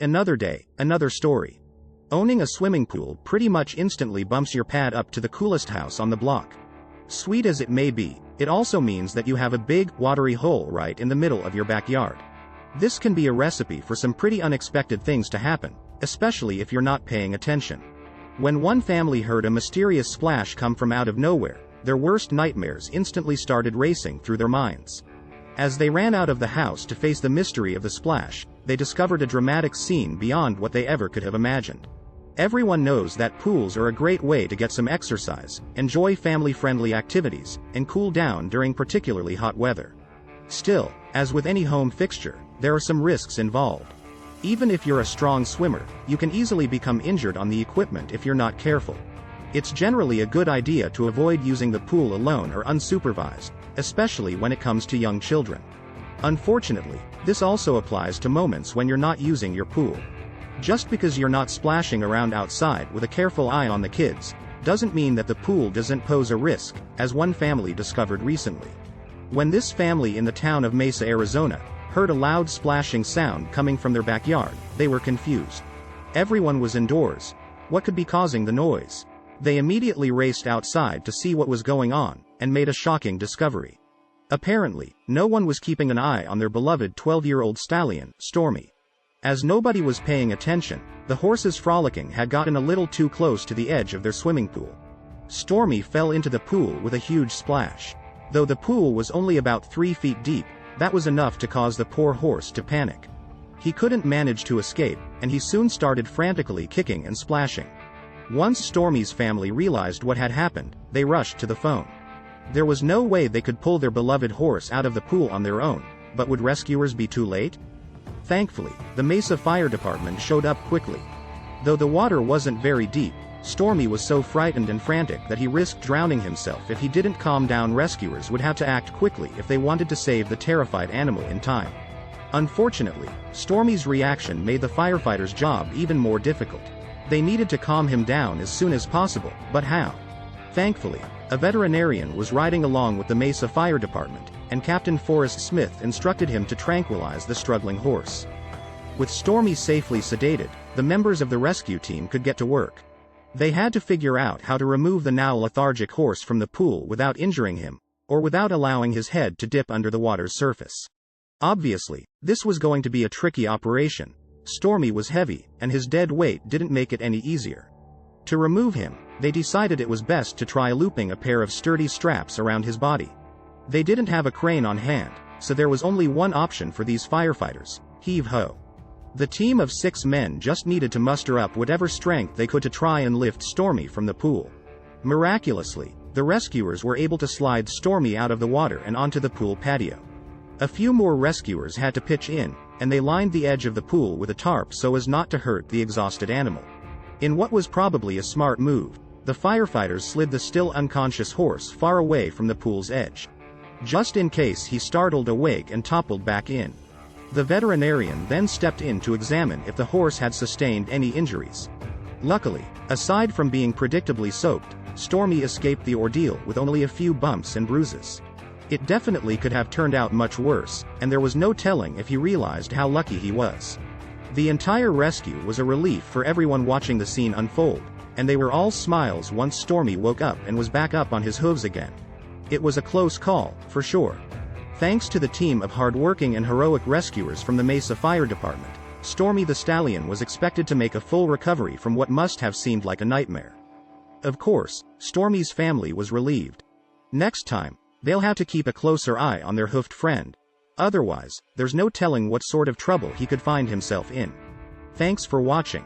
Another day, another story. Owning a swimming pool pretty much instantly bumps your pad up to the coolest house on the block. Sweet as it may be, it also means that you have a big, watery hole right in the middle of your backyard. This can be a recipe for some pretty unexpected things to happen, especially if you're not paying attention. When one family heard a mysterious splash come from out of nowhere, their worst nightmares instantly started racing through their minds. As they ran out of the house to face the mystery of the splash, they discovered a dramatic scene beyond what they ever could have imagined. Everyone knows that pools are a great way to get some exercise, enjoy family-friendly activities, and cool down during particularly hot weather. Still, as with any home fixture, there are some risks involved. Even if you're a strong swimmer, you can easily become injured on the equipment if you're not careful. It's generally a good idea to avoid using the pool alone or unsupervised, especially when it comes to young children. Unfortunately, this also applies to moments when you're not using your pool. Just because you're not splashing around outside with a careful eye on the kids, doesn't mean that the pool doesn't pose a risk, as one family discovered recently. When this family in the town of Mesa, Arizona, heard a loud splashing sound coming from their backyard, they were confused. Everyone was indoors. What could be causing the noise? They immediately raced outside to see what was going on, and made a shocking discovery. Apparently, no one was keeping an eye on their beloved 12-year-old stallion, Stormy. As nobody was paying attention, the horses frolicking had gotten a little too close to the edge of their swimming pool. Stormy fell into the pool with a huge splash. Though the pool was only about 3 feet deep, that was enough to cause the poor horse to panic. He couldn't manage to escape, and he soon started frantically kicking and splashing. Once Stormy's family realized what had happened, they rushed to the phone. There was no way they could pull their beloved horse out of the pool on their own, but would rescuers be too late? Thankfully, the Mesa Fire Department showed up quickly. Though the water wasn't very deep, Stormy was so frightened and frantic that he risked drowning himself if he didn't calm down. Rescuers would have to act quickly if they wanted to save the terrified animal in time. Unfortunately, Stormy's reaction made the firefighters' job even more difficult. They needed to calm him down as soon as possible, but how? Thankfully, a veterinarian was riding along with the Mesa Fire Department, and Captain Forrest Smith instructed him to tranquilize the struggling horse. With Stormy safely sedated, the members of the rescue team could get to work. They had to figure out how to remove the now lethargic horse from the pool without injuring him, or without allowing his head to dip under the water's surface. Obviously, this was going to be a tricky operation. Stormy was heavy, and his dead weight didn't make it any easier. To remove him, they decided it was best to try looping a pair of sturdy straps around his body. They didn't have a crane on hand, so there was only one option for these firefighters: heave-ho. The team of 6 men just needed to muster up whatever strength they could to try and lift Stormy from the pool. Miraculously, the rescuers were able to slide Stormy out of the water and onto the pool patio. A few more rescuers had to pitch in, and they lined the edge of the pool with a tarp so as not to hurt the exhausted animal. In what was probably a smart move, the firefighters slid the still unconscious horse far away from the pool's edge. Just in case he startled awake and toppled back in. The veterinarian then stepped in to examine if the horse had sustained any injuries. Luckily, aside from being predictably soaked, Stormy escaped the ordeal with only a few bumps and bruises. It definitely could have turned out much worse, and there was no telling if he realized how lucky he was. The entire rescue was a relief for everyone watching the scene unfold, and they were all smiles once Stormy woke up and was back up on his hooves again. It was a close call, for sure. Thanks to the team of hardworking and heroic rescuers from the Mesa Fire Department, Stormy the stallion was expected to make a full recovery from what must have seemed like a nightmare. Of course, Stormy's family was relieved. Next time, they'll have to keep a closer eye on their hoofed friend. Otherwise, there's no telling what sort of trouble he could find himself in. Thanks for watching.